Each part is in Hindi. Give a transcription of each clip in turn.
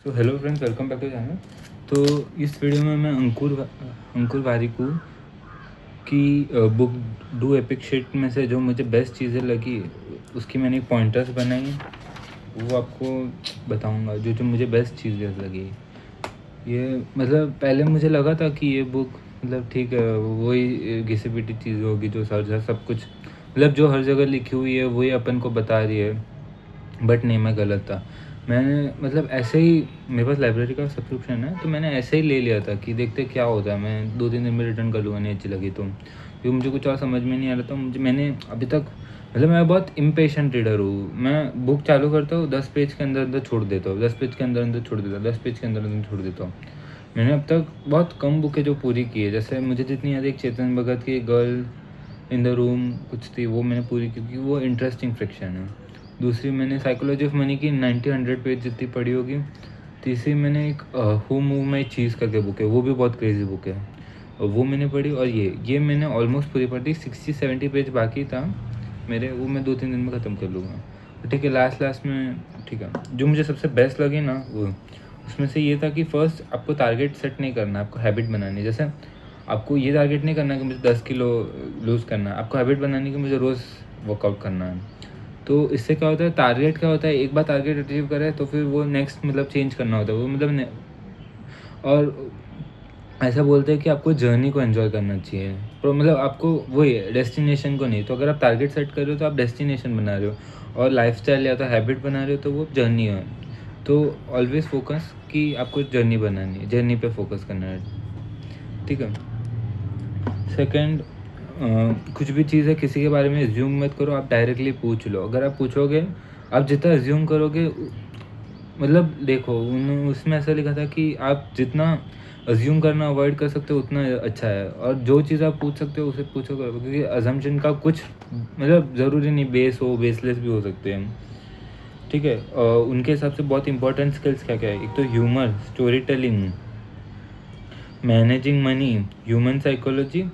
तो hello friends, welcome back to channel. तो इस वीडियो में मैं अंकुर वारिकू की बुक डू एपिक शिट में से जो मुझे बेस्ट चीज़ें लगी उसकी मैंने एक पॉइंटर्स बनाई, वो आपको बताऊंगा जो जो मुझे बेस्ट चीज़ें लगी। ये मतलब पहले मुझे लगा था कि ये बुक मतलब ठीक है, वही घिसी पिटी चीज़ होगी जो सर सब कुछ मतलब जो हर जगह लिखी हुई है वही अपन को बता रही है, बट नहीं, मैं गलत था। मैंने मतलब ऐसे ही मेरे पास लाइब्रेरी का सब्सक्रिप्शन है, तो मैंने ऐसे ही ले लिया था कि देखते क्या होता है, मैं 2-3 दिन में रिटर्न कर लूँगा, नहीं अच्छी लगी तो। क्योंकि मुझे कुछ और समझ में नहीं आ रहा था। मैंने अभी तक मतलब मैं बहुत इम्पेशेंट रीडर हूँ। मैं बुक चालू करता हूँ, 10 पेज के अंदर अंदर छोड़ देता हूँ, 10 पेज के अंदर अंदर छोड़ देता हूँ, 10 पेज के अंदर अंदर छोड़ देता हूँ। मैंने अब तक बहुत कम बुकें जो पूरी की है, जैसे मुझे जितनी याद है एक चेतन भगत की गर्ल इन द रूम कुछ थी, वो मैंने पूरी की क्योंकि वो इंटरेस्टिंग फ्रिक्शन है। दूसरी मैंने साइकोलॉजी ऑफ मनी की 90-100 पेज जितनी पढ़ी होगी। तीसरी मैंने एक हु मूव माई चीज़ करके बुक है, वो भी बहुत क्रेजी बुक है, और वो मैंने पढ़ी। और ये मैंने ऑलमोस्ट पूरी पढ़ दी, 60-70 पेज बाकी था मेरे, वो मैं 2-3 दिन में ख़त्म कर लूँगा। तो ठीक है, लास्ट में ठीक है। जो मुझे सबसे बेस्ट लगी ना वो उसमें से ये था कि फर्स्ट आपको टारगेट सेट नहीं करना, आपको हैबिट बनानी है। जैसे आपको ये टारगेट नहीं करना कि मुझे 10 किलो लूज़ करना है, आपको हैबिट बनानी कि मुझे रोज़ वर्कआउट करना है। तो इससे क्या होता है, टारगेट क्या होता है, एक बार टारगेट अचीव करे तो फिर वो नेक्स्ट मतलब चेंज करना होता है वो मतलब और ऐसा बोलते हैं कि आपको जर्नी को एंजॉय करना चाहिए, तो मतलब आपको वही है, डेस्टिनेशन को नहीं। तो अगर आप टारगेट सेट कर रहे हो तो आप डेस्टिनेशन बना रहे हो, और लाइफस्टाइल या तो हैबिट बना रहे हो तो वो जर्नी है। तो ऑलवेज फोकस कि आपको जर्नी बनानी है, जर्नी पे फोकस करना है, ठीक है। सेकंड, कुछ भी चीज़ है किसी के बारे में एज्यूम मत करो, आप डायरेक्टली पूछ लो। अगर आप पूछोगे, आप जितना एज्यूम करोगे मतलब देखो उसमें ऐसा लिखा था कि आप जितना अज्यूम करना अवॉइड कर सकते हो उतना अच्छा है, और जो चीज़ आप पूछ सकते हो उसे पूछो करो, क्योंकि अजम्पशन का कुछ मतलब ज़रूरी नहीं बेस हो, बेसलेस भी हो सकते हैं, ठीक है। उनके हिसाब से बहुत इंपॉर्टेंट स्किल्स क्या क्या है, एक तो humour, story telling, managing money, human psychology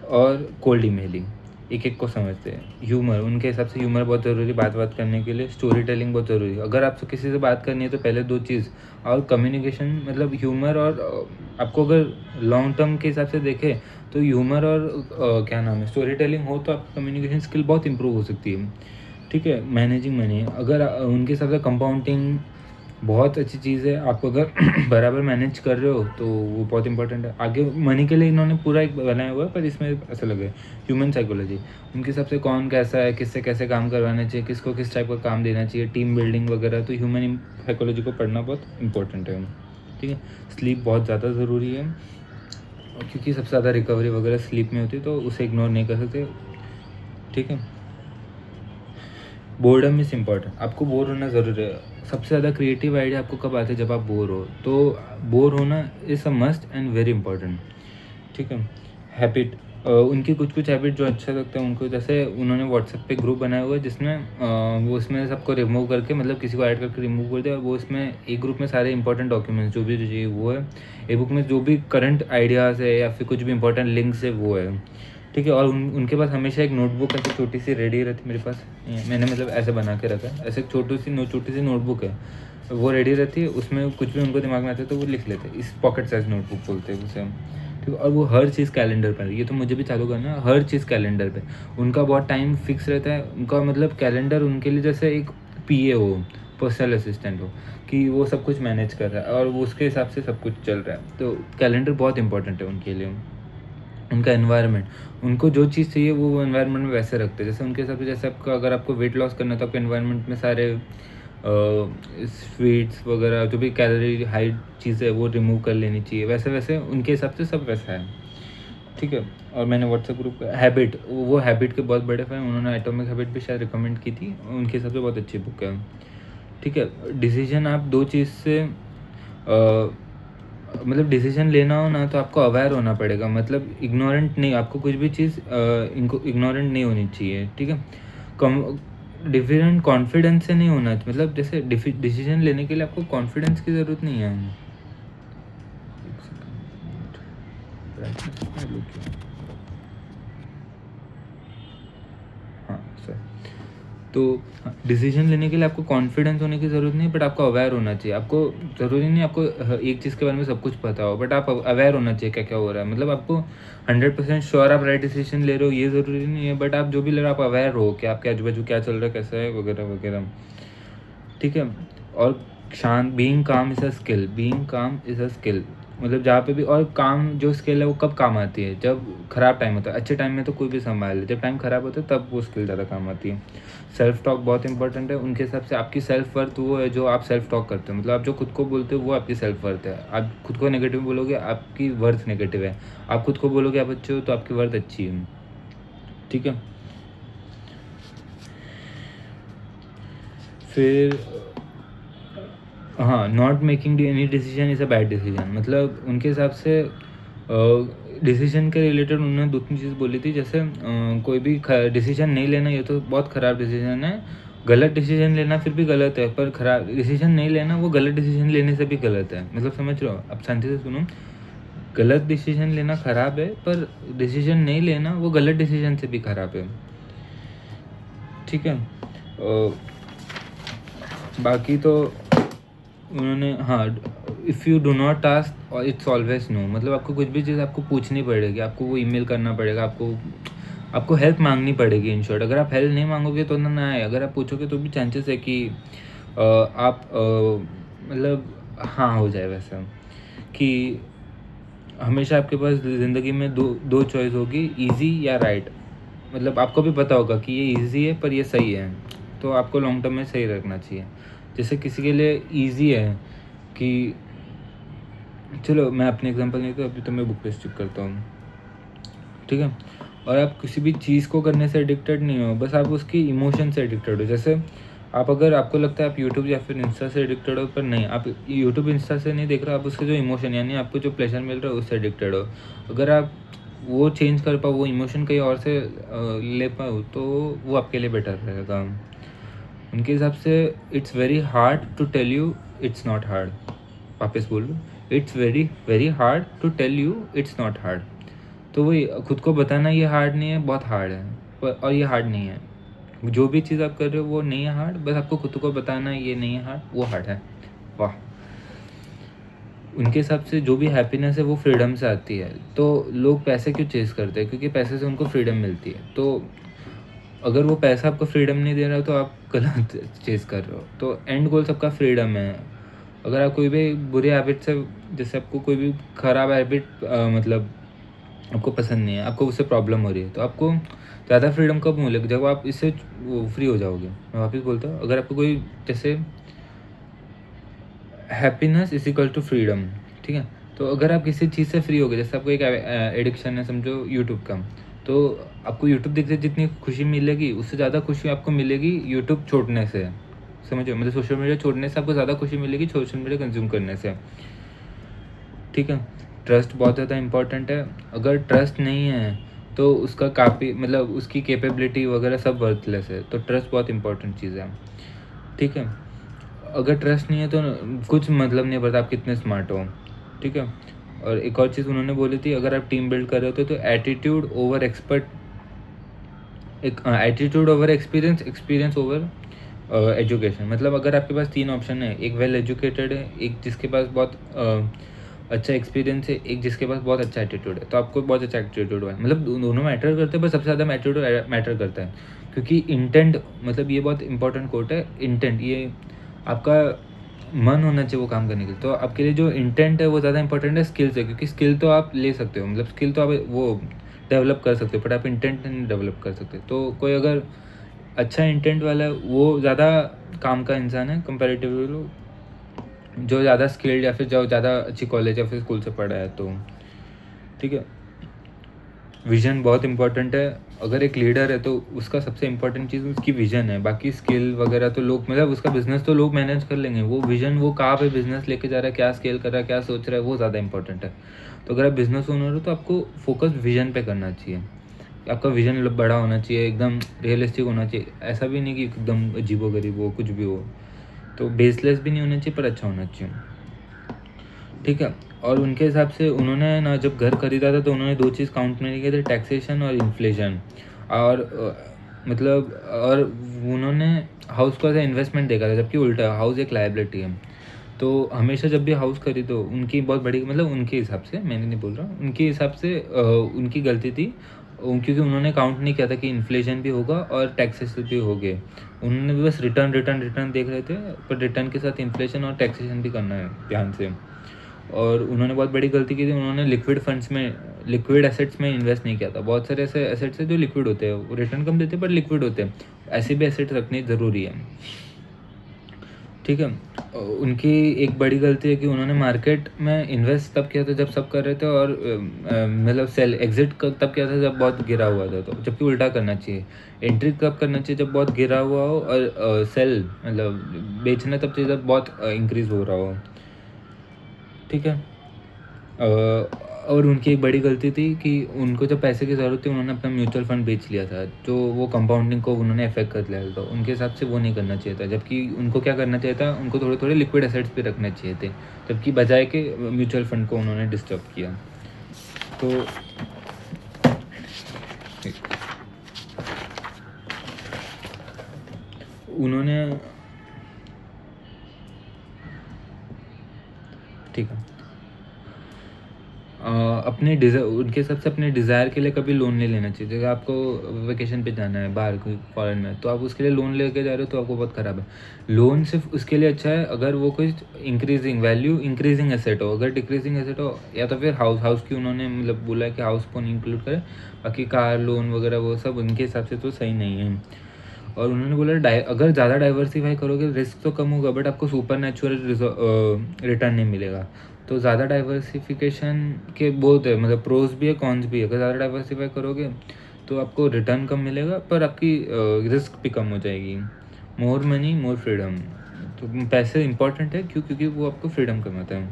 और कोल्ड ईमेलिंग। एक एक को समझते हैं। ह्यूमर, उनके हिसाब से ह्यूमर बहुत ज़रूरी है बात करने के लिए। स्टोरी टेलिंग बहुत ज़रूरी है, अगर आपसे किसी से बात करनी है तो पहले दो चीज़। और कम्युनिकेशन मतलब ह्यूमर और आपको अगर लॉन्ग टर्म के हिसाब से देखें तो ह्यूमर और क्या नाम है, स्टोरी टेलिंग हो तो आपकी कम्युनिकेशन स्किल बहुत इंप्रूव हो सकती है, ठीक है। मैनेजिंग मनी, अगर उनके हिसाब से कंपाउंडिंग बहुत अच्छी चीज़ है, आप अगर बराबर मैनेज कर रहे हो तो वो बहुत इंपॉर्टेंट है। आगे मनी के लिए इन्होंने पूरा एक बनाया हुआ है, पर इसमें ऐसा लगे ह्यूमन साइकोलॉजी, उनके हिसाब से कौन कैसा है, किससे कैसे काम करवाना चाहिए, किसको किस टाइप का काम देना चाहिए, टीम बिल्डिंग वगैरह। तो ह्यूमन साइकोलॉजी को पढ़ना बहुत इंपॉर्टेंट है, ठीक है। स्लीप बहुत ज़्यादा ज़रूरी है, क्योंकि सबसे ज़्यादा रिकवरी वगैरह स्लीप में होती है, तो उसे इग्नोर नहीं कर सकते, ठीक है। बोर्डम इज़ इम्पॉर्टेंट, आपको बोर होना ज़रूरी है। सबसे ज़्यादा क्रिएटिव आइडिया आपको कब आते हैं, जब आप बोर हो, तो बोर होना is a must and very important, ठीक है। हैबिट, उनकी कुछ कुछ हैबिट जो अच्छा लगता है उनको, जैसे उन्होंने व्हाट्सएप पे ग्रुप बनाया हुआ है जिसमें वो उसमें सबको रिमूव करके मतलब किसी को ऐड करके रिमूव कर दिया, और वो उसमें एक ग्रुप में सारे इंपॉर्टेंट डॉक्यूमेंट्स जो भी चाहिए वो है, एक बुक में जो भी करंट आइडियाज़ है या फिर कुछ भी इंपॉर्टेंट लिंक्स है वो है, ठीक है। और उनके पास हमेशा एक नोटबुक ऐसी छोटी सी रेडी रहती, मेरे पास मैंने मतलब ऐसे बना के रखा है, ऐसे एक छोटी सी नोटबुक है, वो रेडी रहती है, उसमें कुछ भी उनको दिमाग में आता है तो वो लिख लेते हैं, इस पॉकेट साइज नोटबुक बोलते हैं उसे हम, ठीक है। और वो हर चीज़ कैलेंडर पर, ये तो मुझे भी चालू करना है, हर चीज़ कैलेंडर पे। उनका बहुत टाइम फिक्स रहता है, उनका मतलब कैलेंडर उनके लिए जैसे एक पीए हो, पर्सनल असिस्टेंट हो, कि वो सब कुछ मैनेज कर रहा है और वो उसके हिसाब से सब कुछ चल रहा है। तो कैलेंडर बहुत इंपॉर्टेंट है उनके लिए। उनका एनवायरनमेंट, उनको जो चीज़ चाहिए वो एनवायरनमेंट में वैसे रखते हैं, जैसे उनके हिसाब से, जैसे आपका अगर आपको वेट लॉस करना है तो आपके एनवायरनमेंट में सारे स्वीट्स वगैरह जो भी कैलोरी हाई चीज़ें है वो रिमूव कर लेनी चाहिए, वैसे वैसे उनके हिसाब से सब वैसा है, ठीक है। और मैंने व्हाट्सएप ग्रुप हैबिट, वो हैबिट के बहुत बड़े फैन, उन्होंने एटॉमिक हैबिट भी शायद रिकमेंड की थी, उनके हिसाब से बहुत अच्छी बुक है, ठीक है। डिसीजन, आप दो चीज़ से मतलब डिसीजन लेना हो ना तो आपको अवेयर होना पड़ेगा, मतलब इग्नोरेंट नहीं, आपको कुछ भी चीज़ इनको इग्नोरेंट नहीं होनी चाहिए, ठीक है। कम डिफरेंट कॉन्फिडेंस से नहीं होना, मतलब जैसे डिसीजन लेने के लिए आपको कॉन्फिडेंस की ज़रूरत नहीं है। एक सेकंड, brightness में look है। हाँ सर, तो डिसीजन लेने के लिए आपको कॉन्फिडेंस होने की ज़रूरत नहीं, बट आपको अवेयर होना चाहिए। आपको ज़रूरी नहीं आपको एक चीज़ के बारे में सब कुछ पता हो, बट आप अवेयर होना चाहिए क्या क्या हो रहा है। मतलब आपको 100% श्योर आप राइट डिसीजन ले रहे हो ये ज़रूरी नहीं है, बट आप जो भी ले रहे हो आप अवेयर हो कि आपके आजू बाजू क्या चल रहा है, कैसा है, वगैरह वगैरह। ठीक है। और शांत, बीइंग काम इज़ अ स्किल, बीइंग काम इज़ अ स्किल। मतलब जहाँ पे भी, और काम जो स्किल है वो कब काम आती है, जब खराब टाइम होता है। अच्छे टाइम में तो कोई भी संभाल ले, जब टाइम खराब होता है तब वो स्किल ज़्यादा काम आती है। सेल्फ टॉक बहुत इंपॉर्टेंट है। उनके हिसाब से आपकी सेल्फ वर्थ वो है जो आप सेल्फ टॉक करते हो। मतलब आप जो खुद को बोलते हो वो आपकी सेल्फ वर्थ है। आप खुद को नेगेटिव बोलोगे आपकी वर्थ नेगेटिव है। आप खुद को बोलोगे आप अच्छे हो तो आपकी वर्थ अच्छी है। ठीक है। फिर हाँ, not making any decision is a bad decision. मतलब उनके हिसाब से डिसीजन के रिलेटेड उन्होंने 2-3 चीज़ बोली थी। जैसे कोई भी डिसीजन नहीं लेना ये तो बहुत ख़राब डिसीजन है। गलत डिसीजन लेना फिर भी गलत है, पर खराब डिसीजन नहीं लेना वो गलत डिसीजन लेने से भी गलत है। मतलब समझ रहे हो? अब शांति से सुनो। गलत डिसीजन लेना ख़राब है, पर डिसीजन नहीं लेना वो गलत डिसीजन से भी ख़राब है। ठीक है। बाकी तो उन्होंने, हाँ, if you do not ask और इट्स ऑलवेज नो। मतलब आपको कुछ भी चीज़ आपको पूछनी पड़ेगी, आपको वो ईमेल करना पड़ेगा, आपको हेल्प मांगनी पड़ेगी। इन शॉर्ट, अगर आप हेल्प नहीं मांगोगे तो ना आए, अगर आप पूछोगे तो भी चांसेस है कि आप मतलब हाँ हो जाए। वैसा कि हमेशा आपके पास ज़िंदगी में दो चॉइस होगी, ईज़ी या राइट। मतलब आपको भी पता होगा कि ये ईज़ी है पर ये सही है, तो आपको लॉन्ग टर्म में सही रखना चाहिए। जैसे किसी के लिए ईज़ी है कि चलो मैं अपने एग्जांपल नहीं तो अभी तो मैं बुक पे स्टिक करता हूँ। ठीक है। और आप किसी भी चीज़ को करने से एडिक्टेड नहीं हो, बस आप उसकी इमोशन से एडिक्टेड हो। जैसे आप, अगर आपको लगता है आप यूट्यूब या फिर इंस्टा से एडिक्टेड हो, पर नहीं, आप यूट्यूब इंस्टा से नहीं देख रहे हो, आप उसके जो इमोशन यानी आपको जो प्लेजर मिल रहा है उससे एडिक्टेड हो। अगर आप वो चेंज कर पाओ, वो इमोशन कहीं और से ले पाओ, तो वो आपके लिए बेटर रहेगा। उनके हिसाब से it's very hard to tell you it's not hard. वापस बोल लो, it's very very hard to tell you it's not hard. तो वही, खुद को बताना ये हार्ड नहीं है, बहुत हार्ड है, पर और ये हार्ड नहीं है। जो भी चीज़ आप कर रहे हो वो नहीं है हार्ड, बस आपको खुद को बताना है ये नहीं है हार्ड, वो हार्ड है। वाह। उनके हिसाब से जो भी हैप्पीनेस है वो फ्रीडम से आती है। तो लोग पैसे क्यों चेज़ करते हैं? क्योंकि पैसे से उनको फ्रीडम मिलती है। तो अगर वो पैसा आपको फ्रीडम नहीं दे रहा है तो आप गलत चेज़ कर रहे हो। तो एंड गोल सबका फ्रीडम है। अगर आप कोई भी बुरी हैबिट से, जैसे आपको कोई भी खराब हैबिट मतलब आपको पसंद नहीं है, आपको उससे प्रॉब्लम हो रही है, तो आपको ज़्यादा फ्रीडम कब मिलेगी? जब आप इससे वो फ्री हो जाओगे। मैं वापस बोलता हूँ, अगर आपको कोई, जैसे happiness is equal to freedom. ठीक है। तो अगर आप किसी चीज़ से फ्री हो गए, जैसे आपको एक एडिक्शन है समझो यूट्यूब का, तो आपको यूट्यूब देखते जितनी खुशी मिलेगी उससे ज़्यादा खुशी आपको मिलेगी यूट्यूब छोड़ने से। समझो, मतलब सोशल मीडिया छोड़ने से आपको ज़्यादा खुशी मिलेगी सोशल मीडिया कंज्यूम करने से। ठीक है। ट्रस्ट बहुत ज़्यादा इंपॉर्टेंट है। अगर ट्रस्ट नहीं है तो उसका काफ़ी, मतलब उसकी कैपेबिलिटी वगैरह सब वर्थलेस है। तो ट्रस्ट बहुत इंपॉर्टेंट चीज़ है। ठीक है। अगर ट्रस्ट नहीं है तो कुछ मतलब नहीं पड़ता आप कितने स्मार्ट हो। ठीक है। और एक और चीज़ उन्होंने बोली थी, अगर आप टीम बिल्ड कर रहे होते तो एटीट्यूड ओवर एक्सपर्ट, एक attitude over experience, experience over education. मतलब अगर आपके पास 3 ऑप्शन है, एक वेल एजुकेटेड है, एक जिसके पास बहुत अच्छा एक्सपीरियंस है, एक जिसके पास बहुत अच्छा एटीट्यूड है, तो आपको बहुत अच्छा एटीट्यूड है। मतलब दोनों मैटर करते हैं, पर सबसे ज़्यादा एटीट्यूड मैटर करता है। क्योंकि इंटेंट, मतलब ये बहुत इंपॉर्टेंट कोट है, इंटेंट, ये आपका मन होना चाहिए वो काम करने के लिए। तो आपके लिए जो इंटेंट है वो ज़्यादा इंपॉर्टेंट है स्किल से, क्योंकि स्किल तो आप ले सकते हो, मतलब स्किल तो आप वो डेवलप कर सकते हो, बट आप इंटेंट नहीं डेवलप कर सकते। तो कोई अगर अच्छा इंटेंट वाला है वो ज़्यादा काम का इंसान है कंपैरेटिवली जो ज़्यादा स्किल्ड या फिर जो ज़्यादा अच्छी कॉलेज या फिर स्कूल से पढ़ा है। तो ठीक है। विज़न बहुत इंपॉर्टेंट है। अगर एक लीडर है तो उसका सबसे इम्पोर्टेंट चीज़ उसकी विज़न है। बाकी स्किल वगैरह तो लोग, मतलब उसका बिज़नेस तो लोग मैनेज कर लेंगे, वो विज़न, वो कहाँ पे बिज़नेस लेके जा रहा है, क्या स्केल कर रहा है, क्या सोच रहा है, वो ज़्यादा इंपॉर्टेंट है। तो अगर आप बिज़नेस ओनर हो तो आपको फोकस विज़न पे करना चाहिए। आपका विज़न बड़ा होना चाहिए, एकदम रियलिस्टिक होना चाहिए। ऐसा भी नहीं कि एकदम अजीबो-गरीब हो, कुछ भी हो। तो बेसलेस भी नहीं होना चाहिए, पर अच्छा होना चाहिए। ठीक है। और उनके हिसाब से उन्होंने ना जब घर खरीदा था तो उन्होंने 2 चीज़ काउंट नहीं किए थे, टैक्सेशन और इन्फ्लेशन। और मतलब और उन्होंने हाउस को एज़ अ इन्वेस्टमेंट देखा था, जबकि उल्टा हाउस एक लायबिलिटी है। तो हमेशा जब भी हाउस खरीदो, उनकी बहुत बड़ी मतलब उनके हिसाब से, मैंने नहीं बोल रहा, उनके हिसाब से उनकी गलती थी। क्योंकि उन्होंने काउंट नहीं किया था कि इन्फ्लेशन भी होगा और टैक्सेस भी होंगे। उन्होंने भी बस रिटर्न, रिटर्न, रिटर्न देख रहे थे, पर रिटर्न के साथ इन्फ्लेशन और टैक्सेशन भी करना है ध्यान से। और उन्होंने बहुत बड़ी गलती की थी, उन्होंने लिक्विड फंड्स में, लिक्विड एसेट्स में इन्वेस्ट नहीं किया था। बहुत सारे ऐसे एसेट्स हैं जो लिक्विड होते हैं, वो रिटर्न कम देते हैं पर लिक्विड होते हैं। ऐसे भी एसेट्स रखने ज़रूरी है, ठीक है। उनकी एक बड़ी गलती है कि उन्होंने मार्केट में इन्वेस्ट तब किया था जब सब कर रहे थे, और मतलब सेल एग्जिट तब किया था जब बहुत गिरा हुआ था। तो जबकि उल्टा करना चाहिए, एंट्री कब करना चाहिए जब बहुत गिरा हुआ हो, और सेल मतलब बेचना तब चाहिए जब बहुत इंक्रीज हो रहा हो, ठीक है। और उनकी एक बड़ी गलती थी कि उनको जब पैसे की ज़रूरत थी, उन्होंने अपना म्यूचुअल फंड बेच लिया था, जो वो कंपाउंडिंग को उन्होंने इफेक्ट कर लिया था। उनके हिसाब से वो नहीं करना चाहिए था, जबकि उनको क्या करना चाहिए था, उनको थोड़े थोड़े लिक्विड एसेट्स भी रखने चाहिए थे, जबकि बजाय के म्यूचुअल फंड को उन्होंने डिस्टर्ब किया। तो उन्होंने, ठीक है, अपने उनके हिसाब से अपने डिज़ायर के लिए कभी लोन नहीं लेना चाहिए। जैसे आपको वेकेशन पे जाना है बाहर कोई फॉरेन में, तो आप उसके लिए लोन लेके जा रहे हो तो आपको बहुत ख़राब है। लोन सिर्फ उसके लिए अच्छा है अगर वो कोई इंक्रीजिंग वैल्यू, इंक्रीजिंग एसेट हो। अगर डिक्रीजिंग एसेट हो, या तो फिर हाउस की उन्होंने मतलब बोला है कि हाउस को नहीं इंक्लूड करें, बाकी कार लोन वगैरह वो सब उनके हिसाब से तो सही नहीं है। और उन्होंने बोला अगर ज़्यादा डाइवर्सिफाई करोगे रिस्क तो कम होगा, बट आपको सुपर नेचुरल रिटर्न नहीं मिलेगा। तो ज़्यादा डाइवर्सिफिकेशन के बहुत है, मतलब प्रोज भी है कॉन्स भी है। अगर ज़्यादा डाइवर्सिफाई करोगे तो आपको रिटर्न कम मिलेगा, पर आपकी रिस्क भी कम हो जाएगी। More money more freedom. तो पैसे इंपॉर्टेंट है, क्यों? क्योंकि वो आपको फ्रीडम कमाता है,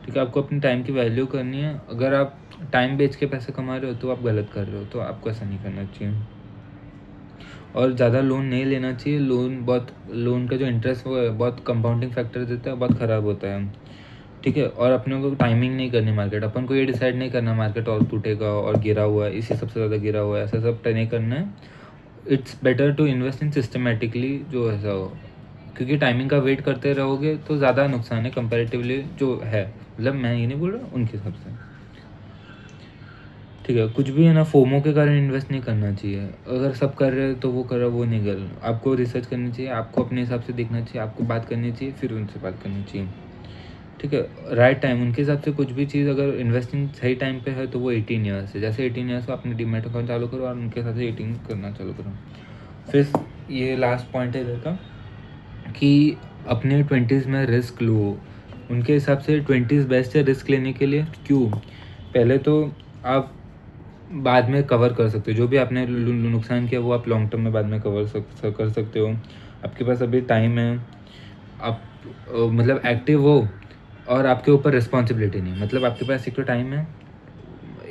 ठीक है। आपको अपने टाइम की वैल्यू करनी है। अगर आप टाइम बेच के पैसे कमा रहे हो तो आप गलत कर रहे हो, तो आपको ऐसा नहीं करना चाहिए। और ज़्यादा लोन नहीं लेना चाहिए। लोन का जो इंटरेस्ट वो है बहुत कंपाउंडिंग फैक्टर देता है, बहुत ख़राब होता है, ठीक है। और अपने को टाइमिंग नहीं करनी मार्केट, अपन को ये डिसाइड नहीं करना मार्केट और टूटेगा और गिरा हुआ है, इसी सबसे ज़्यादा गिरा हुआ है, ऐसा सब नहीं करना है। It's better to invest in systematically, जो ऐसा हो। क्योंकि टाइमिंग का वेट करते रहोगे तो ज़्यादा नुकसान है कंपेरेटिवली जो है। मतलब मैं ये नहीं बोल रहा, उनके हिसाब से, ठीक है। कुछ भी है ना, फोमो के कारण इन्वेस्ट नहीं करना चाहिए। अगर सब कर रहे हैं तो वो कर रहा, वो नहीं कर। आपको रिसर्च करनी चाहिए, आपको अपने हिसाब से देखना चाहिए, आपको बात करनी चाहिए, फिर उनसे बात करनी चाहिए, ठीक है। राइट टाइम, उनके हिसाब से कुछ भी चीज़ अगर इन्वेस्टिंग सही टाइम पे है तो वो 18 ईयर्स है। जैसे 18 ईयर्स हो, अपने डीमैट अकाउंट चालू करो और उनके हिसाब से 18 करना चालू करो। फिर ये लास्ट पॉइंट है इधर का, कि अपने 20s में रिस्क लो। उनके हिसाब से 20s बेस्ट है रिस्क लेने के लिए। क्यों? पहले तो आप बाद में कवर कर सकते हो, जो भी आपने नुकसान किया वो आप लॉन्ग टर्म में बाद में कर सकते हो। आपके पास अभी टाइम है, आप मतलब एक्टिव हो, और आपके ऊपर रिस्पॉन्सिबिलिटी नहीं, मतलब आपके पास एक तो टाइम है।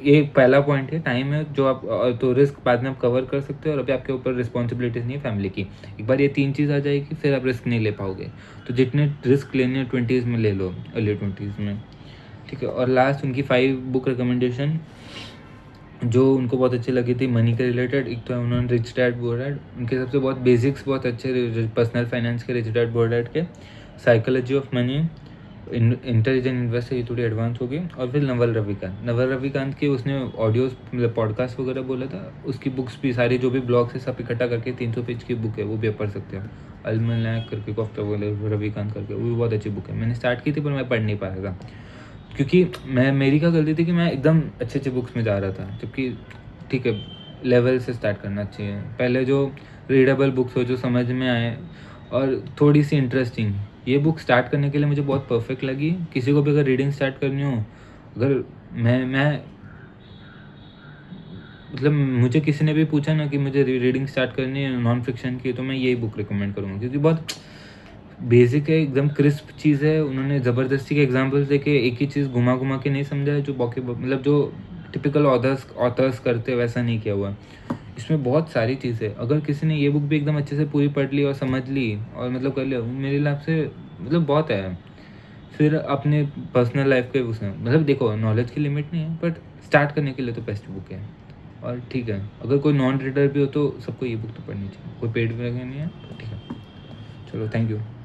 ये पहला पॉइंट है, टाइम है जो आप, तो रिस्क बाद में आप कवर कर सकते हो, और अभी आपके ऊपर रिस्पॉन्सिबिलिटीज़ नहीं है फैमिली की। एक बार ये 3 चीज़ आ जाएगी फिर आप रिस्क नहीं ले पाओगे। तो जितने रिस्क लेने 20s में ले लो, अर्ली 20s में, ठीक है। और लास्ट उनकी 5 बुक रिकमेंडेशन जो उनको बहुत अच्छी लगी थी मनी के रिलेटेड। एक तो है उन्होंने रिच डैड पुअर डैड, उनके सबसे बहुत बेसिक्स बहुत अच्छे पर्सनल फाइनेंस के, रिच डैड पुअर डैड के, psychology of money, intelligent investor, ये थोड़ी एडवांस हो गई। और फिर नवल रविकांत की उसने ऑडियोज मतलब पॉडकास्ट वगैरह बोला था, उसकी बुक्स भी सारी जो भी ब्लॉग्स है सब इकट्ठा करके 300 पेज की बुक है, वो भी आप पढ़ सकते हो। अलमनाक करके कॉफ्ता वगैरह रविकांत करके, वो भी बहुत अच्छी बुक है। मैंने स्टार्ट की थी पर मैं पढ़ नहीं पाया था, क्योंकि मेरी क्या गलती थी कि मैं एकदम अच्छे अच्छे बुक्स में जा रहा था, जबकि ठीक है लेवल से स्टार्ट करना चाहिए। पहले जो रीडेबल बुक्स हो, जो समझ में आए और थोड़ी सी इंटरेस्टिंग, ये बुक स्टार्ट करने के लिए मुझे बहुत परफेक्ट लगी। किसी को भी अगर रीडिंग स्टार्ट करनी हो, अगर मैं मतलब मुझे किसी ने भी पूछा ना कि मुझे रीडिंग स्टार्ट करनी है नॉन फिक्शन की, तो मैं यही बुक रिकमेंड करूँगा, क्योंकि बहुत बेसिक है, एकदम क्रिस्प चीज़ है। उन्होंने ज़बरदस्ती के एग्जांपल्स देके एक ही चीज़ घुमा घुमा के नहीं समझा है, जो बाकी मतलब जो टिपिकल ऑथर्स करते हैं वैसा नहीं किया हुआ। इसमें बहुत सारी चीज़ें, अगर किसी ने ये बुक भी एकदम अच्छे से पूरी पढ़ ली और समझ ली और मतलब कर लिया, मेरे हिसाब से मतलब बहुत है। फिर अपने पर्सनल लाइफ के उसमें मतलब देखो, नॉलेज की लिमिट नहीं है, बट स्टार्ट करने के लिए तो बेस्ट बुक है। और ठीक है, अगर कोई नॉन रीडर भी हो तो सबको ई बुक तो पढ़नी चाहिए, कोई पेड भी नहीं है, ठीक है। चलो, थैंक यू।